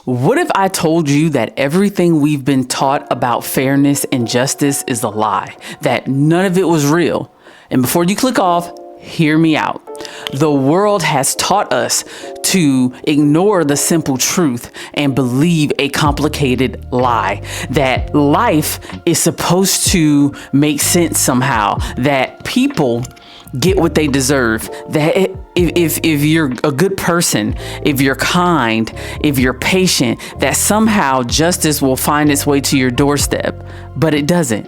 What if I told you that everything we've been taught about fairness and justice is a lie, that none of it was real? And before you click off, hear me out. The world has taught us to ignore the simple truth and believe a complicated lie, that life is supposed to make sense somehow, that people get what they deserve, that if you're a good person, if you're kind, if you're patient, that somehow justice will find its way to your doorstep. But it doesn't.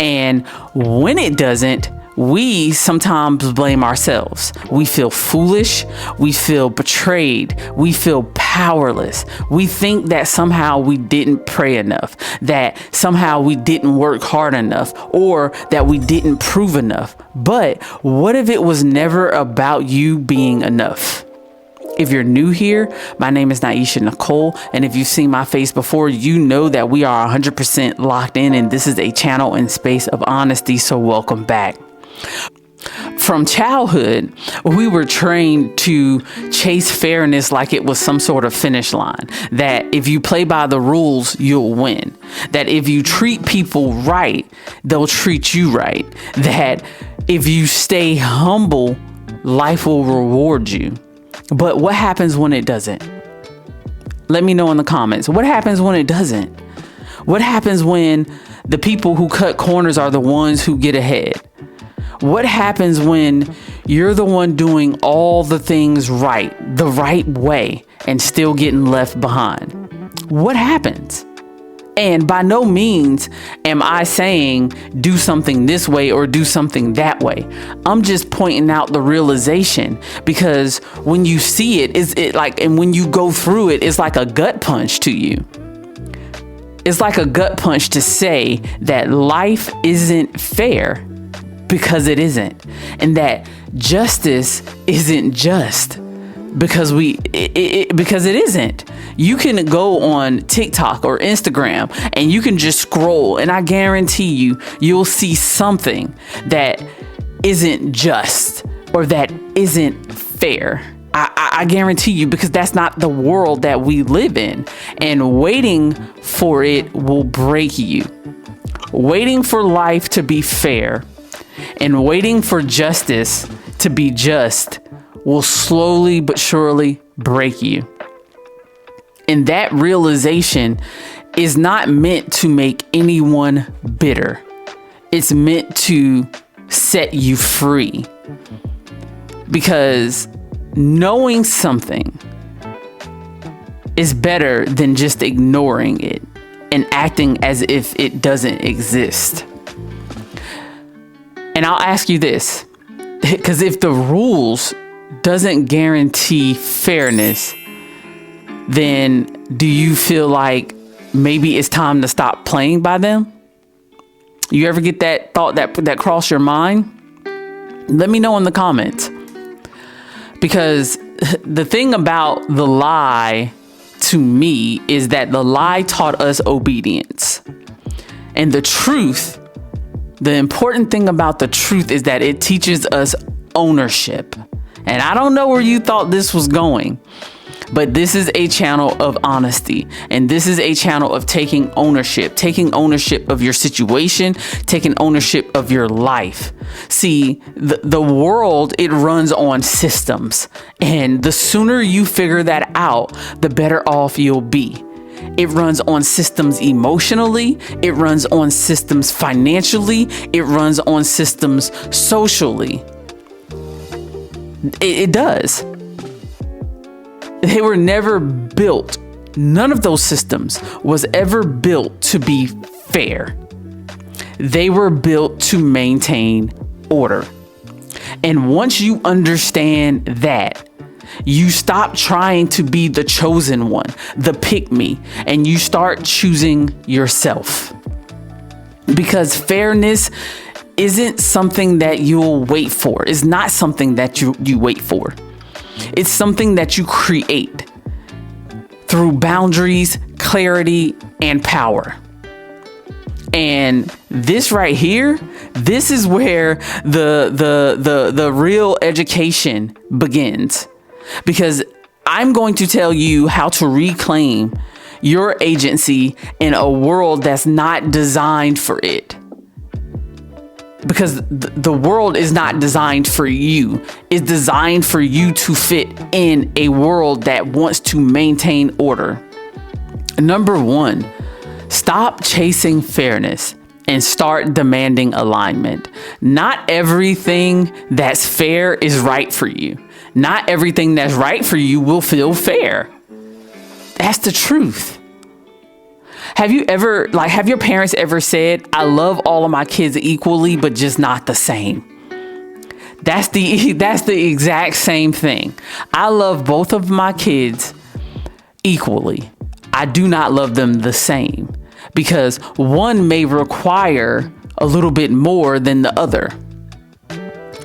And when it doesn't, we sometimes blame ourselves. We feel foolish. We feel betrayed. We feel powerless. We think that somehow we didn't pray enough, that somehow we didn't work hard enough, or that we didn't prove enough. But what if it was never about you being enough? If you're new here, my name is Naisha Nicole, and if you've seen my face before, you know that we are 100% locked in, and this is a channel and space of honesty, so welcome back. From childhood, we were trained to chase fairness like it was some sort of finish line, that if you play by the rules, you'll win, that if you treat people right, they'll treat you right, that if you stay humble, life will reward you. But what happens when it doesn't? Let me know in the comments. What happens when it doesn't? What happens when the people who cut corners are the ones who get ahead? What happens when you're the one doing all the things right, the right way, and still getting left behind? What happens? And by no means am I saying do something this way or do something that way. I'm just pointing out the realization, because when you see it, and when you go through it, it's like a gut punch to you. It's like a gut punch to say that life isn't fair, because it isn't, and that justice isn't just because because it isn't. You can go on TikTok or Instagram and you can just scroll, and I guarantee you'll see something that isn't just or that isn't fair. I guarantee you, because that's not the world that we live in, and waiting for it will break you. Waiting for life to be fair and waiting for justice to be just will slowly but surely break you. And that realization is not meant to make anyone bitter. It's meant to set you free. Because knowing something is better than just ignoring it and acting as if it doesn't exist. And I'll ask you this, because if the rules doesn't guarantee fairness, then do you feel like maybe it's time to stop playing by them? You ever get that thought that cross your mind? Let me know in the comments. Because the thing about the lie to me is that the lie taught us obedience. And the truth, the important thing about the truth is that it teaches us ownership. And I don't know where you thought this was going, but this is a channel of honesty. And this is a channel of taking ownership of your situation, taking ownership of your life. See, the world, it runs on systems. And the sooner you figure that out, the better off you'll be. It runs on systems emotionally. It runs on systems financially. It runs on systems socially. It does. They were never built. None of those systems was ever built to be fair. They were built to maintain order. And once you understand that, you stop trying to be the chosen one, the pick me, and you start choosing yourself. Because fairness isn't something that you'll wait for. It's not something that you wait for. It's something that you create through boundaries, clarity, and power. And this right here, this is where the real education begins. Because I'm going to tell you how to reclaim your agency in a world that's not designed for it. Because the world is not designed for you. It's designed for you to fit in a world that wants to maintain order. Number one, stop chasing fairness and start demanding alignment. Not everything that's fair is right for you. Not everything that's right for you will feel fair. That's the truth. Have your parents ever said, I love all of my kids equally, but just not the same? That's the exact same thing. I love both of my kids equally. I do not love them the same because one may require a little bit more than the other.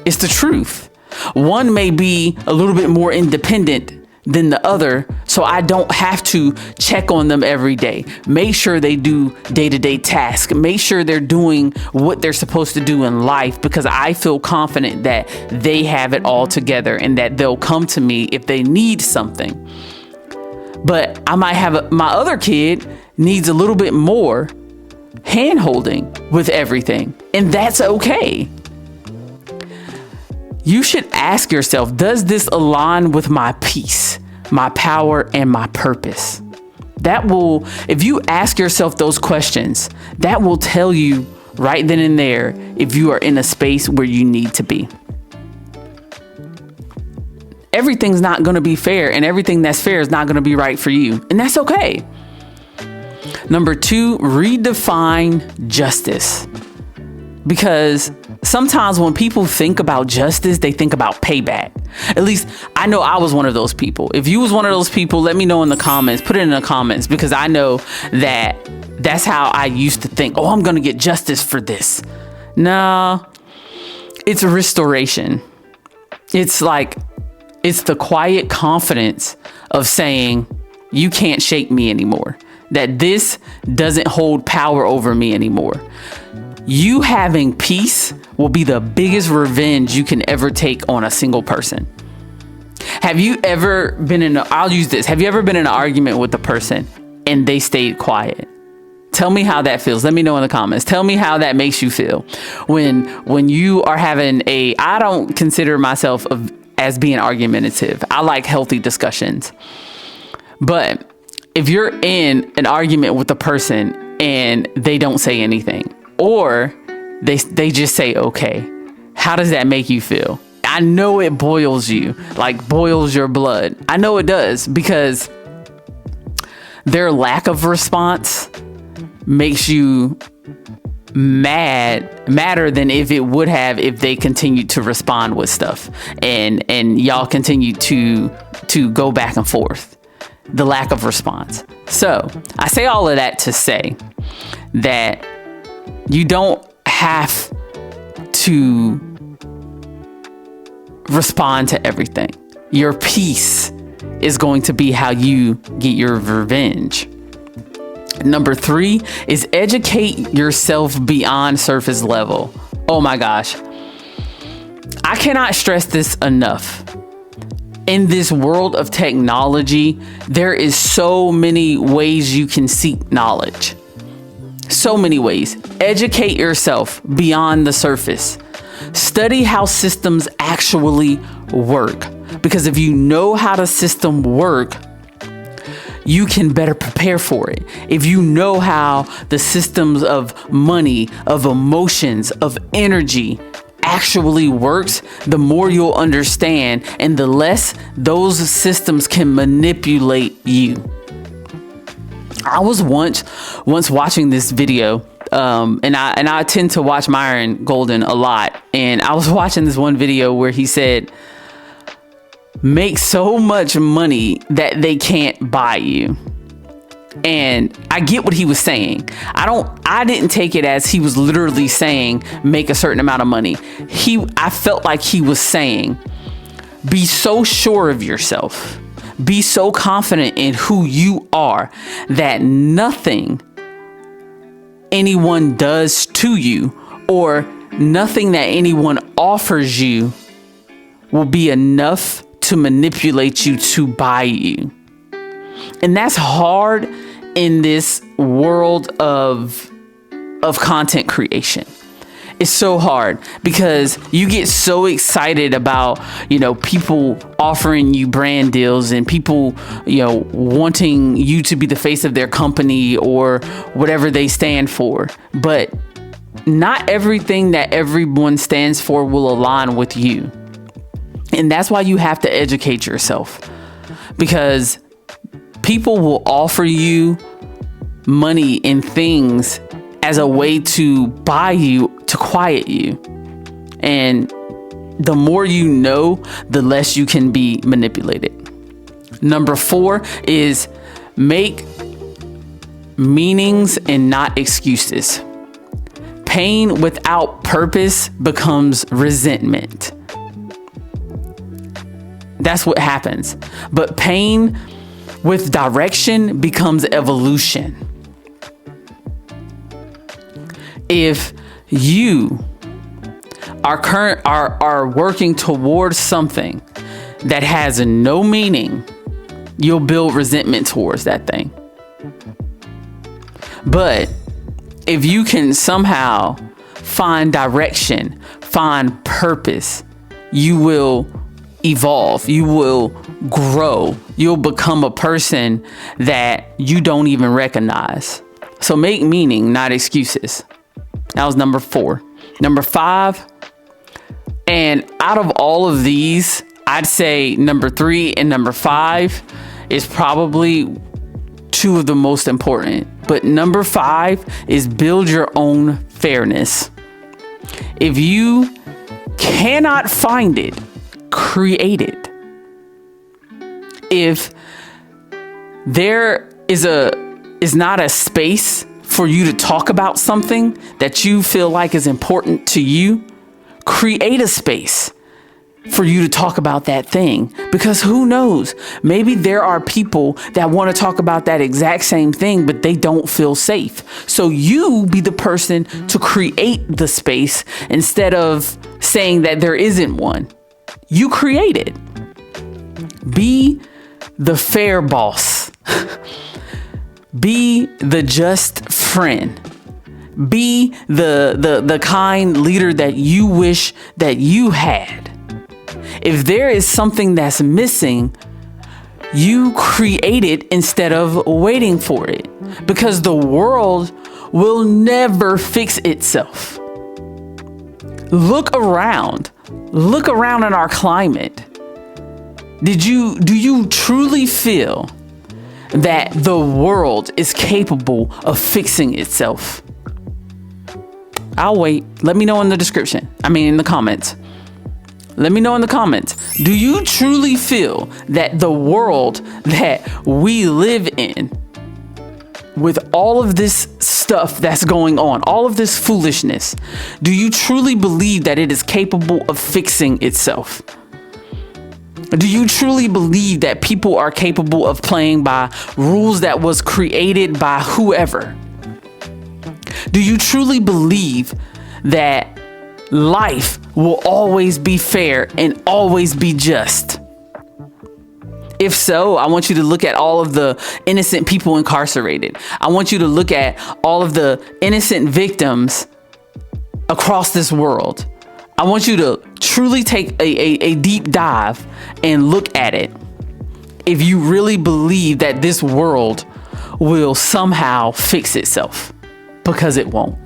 It's the truth. One may be a little bit more independent than the other, so I don't have to check on them every day. Make sure they do day-to-day tasks. Make sure they're doing what they're supposed to do in life because I feel confident that they have it all together and that they'll come to me if they need something. But I might have my other kid needs a little bit more hand-holding with everything, and that's okay. You should ask yourself, does this align with my peace, my power, and my purpose? If you ask yourself those questions, that will tell you right then and there if you are in a space where you need to be. Everything's not going to be fair, and everything that's fair is not going to be right for you, and that's okay. Number two, redefine justice. Because sometimes when people think about justice, they think about payback. At least I know I was one of those people. If you was one of those people, let me know in the comments. Put it in the comments because I know that's how I used to think. Oh, I'm going to get justice for this. No, it's a restoration. It's the quiet confidence of saying, you can't shake me anymore. That this doesn't hold power over me anymore. You having peace will be the biggest revenge you can ever take on a single person. Have you ever been Have you ever been in an argument with a person and they stayed quiet? Tell me how that feels. Let me know in the comments. Tell me how that makes you feel when you are having I don't consider myself as being argumentative. I like healthy discussions. But if you're in an argument with a person and they don't say anything, or they just say, okay, how does that make you feel? I know it boils you, boils your blood. I know it does because their lack of response makes you madder than if it would have if they continued to respond with stuff and y'all continue to go back and forth. The lack of response. So I say all of that to say that you don't have to respond to everything. Your peace is going to be how you get your revenge. Number three is educate yourself beyond surface level. Oh my gosh. I cannot stress this enough. In this world of technology, there is so many ways you can seek knowledge. So many ways. Educate yourself beyond the surface. Study how systems actually work. Because if you know how the system work, you can better prepare for it. If you know how the systems of money, of emotions, of energy actually works, the more you'll understand and the less those systems can manipulate you. I was once watching this video, and I tend to watch Myron Golden a lot. And I was watching this one video where he said, make so much money that they can't buy you. And I get what he was saying. I didn't take it as he was literally saying, make a certain amount of money. I felt like he was saying, be so sure of yourself. Be so confident in who you are that nothing anyone does to you or nothing that anyone offers you will be enough to manipulate you to buy you. And that's hard in this world of content creation. It's so hard because you get so excited about, people offering you brand deals and people, wanting you to be the face of their company or whatever they stand for. But not everything that everyone stands for will align with you. And that's why you have to educate yourself, because people will offer you money and things as a way to buy you, to quiet you. And the more you know, the less you can be manipulated. Number 4 is make meanings and not excuses. Pain without purpose becomes resentment. That's what happens. But pain with direction becomes evolution. If you are working towards something that has no meaning, you'll build resentment towards that thing. But if you can somehow find direction, find purpose, you will evolve, you will grow, you'll become a person that you don't even recognize. So make meaning, not excuses. That was number 4. Number 5, and out of all of these, I'd say number 3 and number 5 is probably 2 of the most important. But number 5 is build your own fairness. If you cannot find it, create it. If there is not a space for you to talk about something that you feel like is important to you, create a space for you to talk about that thing. Because who knows, maybe there are people that want to talk about that exact same thing, but they don't feel safe. So you be the person to create the space instead of saying that there isn't one. You create it. Be the fair boss. Be the just friend. Be the kind leader that you wish that you had. If there is something that's missing, you create it instead of waiting for it, because the world will never fix itself. Look around in our climate. Do you truly feel that the world is capable of fixing itself? I'll wait. Let me know in the in the comments. Let me know in the comments. Do you truly feel that the world that we live in, with all of this stuff that's going on, all of this foolishness, do you truly believe that it is capable of fixing itself? Do you truly believe that people are capable of playing by rules that was created by whoever? Do you truly believe that life will always be fair and always be just? If so, I want you to look at all of the innocent people incarcerated. I want you to look at all of the innocent victims across this world. I want you to truly take a deep dive and look at it. If you really believe that this world will somehow fix itself, because it won't.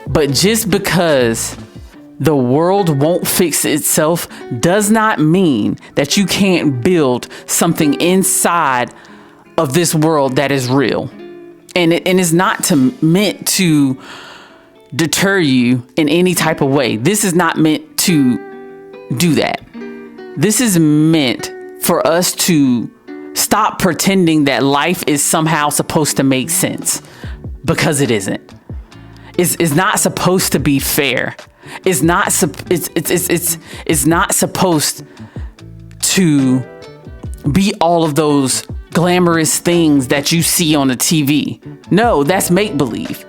But just because the world won't fix itself does not mean that you can't build something inside of this world that is real. And it is not meant to deter you in any type of way. This is not meant to do that. This is meant for us to stop pretending that life is somehow supposed to make sense, because it isn't. It's not supposed to be fair. It's not supposed to be all of those glamorous things that you see on the TV. No, that's make-believe.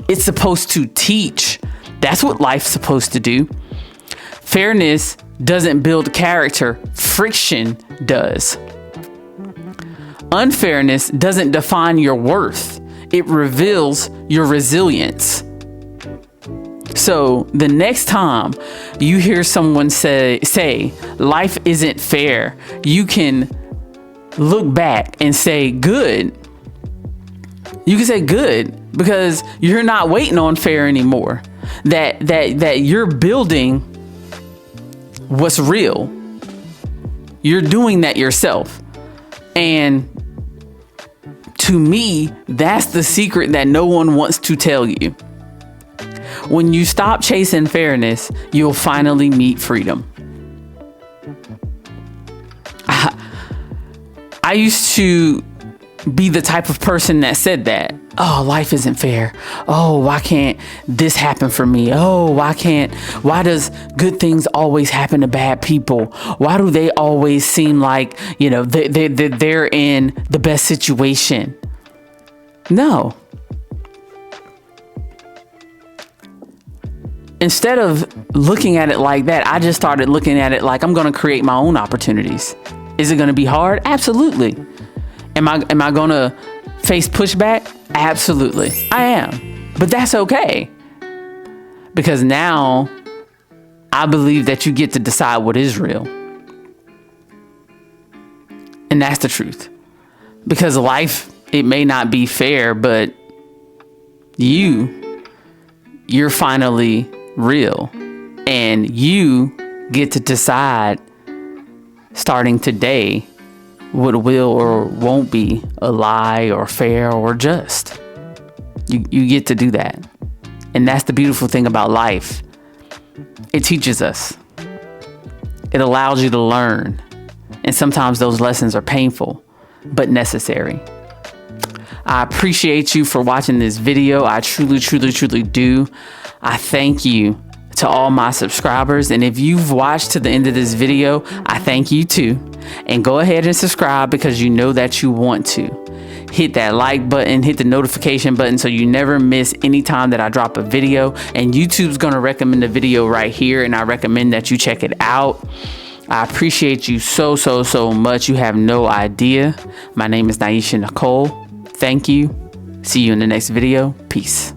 It's supposed to teach. That's what life's supposed to do. Fairness doesn't build character. Friction does. Unfairness doesn't define your worth. It reveals your resilience. So the next time you hear someone say life isn't fair, you can look back and say good. You can say good because you're not waiting on fair anymore. That you're building what's real. You're doing that yourself. And to me, that's the secret that no one wants to tell you. When you stop chasing fairness, you'll finally meet freedom. I used to be the type of person that said that. Oh, life isn't fair. Oh, why can't this happen for me? Oh, why does good things always happen to bad people? Why do they always seem like, they're in the best situation? No. Instead of looking at it like that, I just started looking at it like I'm going to create my own opportunities. Is it going to be hard? Absolutely. Am I going to face pushback? Absolutely. I am. But that's okay. Because now I believe that you get to decide what is real. And that's the truth. Because life, it may not be fair, but you're finally real. And you get to decide starting today what will or won't be a lie or fair or just. You get to do that. And that's the beautiful thing about life. It teaches us. It allows you to learn. And sometimes those lessons are painful, but necessary. I appreciate you for watching this video. I truly, truly, truly do. I thank you to all my subscribers. And if you've watched to the end of this video, I thank you too. And go ahead and subscribe because you know that you want to. Hit that like button, hit the notification button so you never miss any time that I drop a video. And YouTube's going to recommend a video right here, and I recommend that you check it out. I appreciate you so, so, so much. You have no idea. My name is Naisha Nicole. Thank you. See you in the next video. Peace.